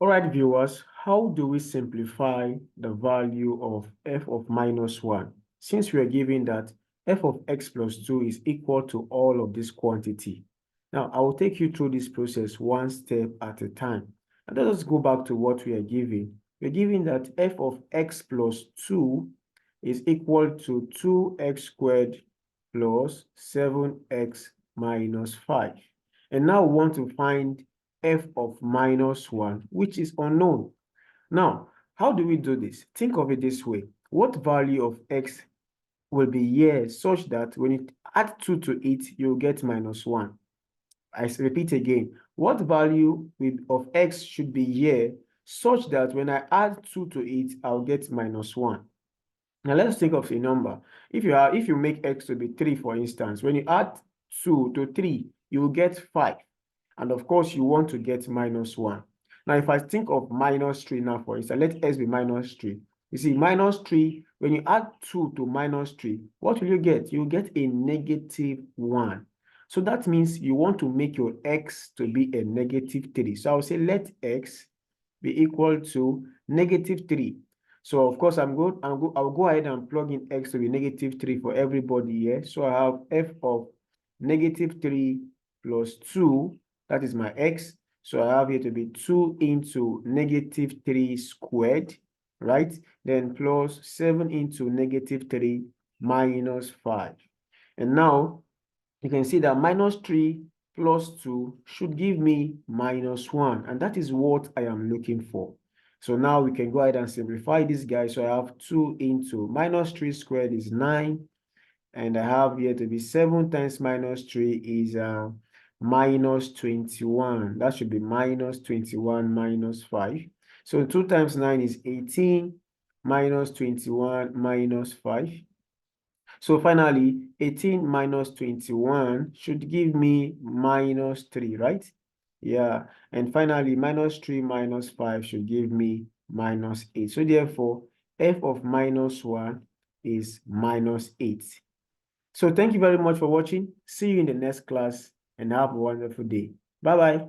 All right, viewers, how do we simplify the value of f of minus 1? Since we are given that f of x plus 2 is equal to all of this quantity. Now, I will take you through this process one step at a time. And let us go back to what we are given. We're given that f of x plus 2 is equal to 2x squared plus 7x minus 5. And now we want to find f of minus 1, which is unknown. Now, how do we do this? Think of it this way. What value of x will be here such that when you add 2 to it, you'll get minus 1? I repeat again. What value of x should be here such that when I add 2 to it, I'll get minus 1? Now let's think of a number. If you make x to be 3, for instance, when you add 2 to 3, you will get 5. And of course, you want to get minus 1. Now, if I think of minus 3 now, for instance, let x be minus 3. You see, minus 3, when you add 2 to minus 3, what will you get? You get a negative 1. So that means you want to make your x to be a negative 3. So I'll say let x be equal to negative 3. So of course, I'll go ahead and plug in x to be negative 3 for everybody here. So I have f of negative 3 plus 2. That is my x. So I have here to be 2 into negative 3 squared, right? Then plus 7 into negative 3 minus 5. And now you can see that minus 3 plus 2 should give me minus 1. And that is what I am looking for. So now we can go ahead and simplify this guy. So I have 2 into minus 3 squared is 9. And I have here to be 7 times minus 3 is minus 21. That should be minus 21 minus 5. So 2 times 9 is 18 minus 21 minus 5. So finally, 18 minus 21 should give me minus 3, right? Yeah. And finally, minus 3 minus 5 should give me minus 8. So therefore, f of minus 1 is minus 8. So thank you very much for watching. See you in the next class and have a wonderful day. Bye-bye.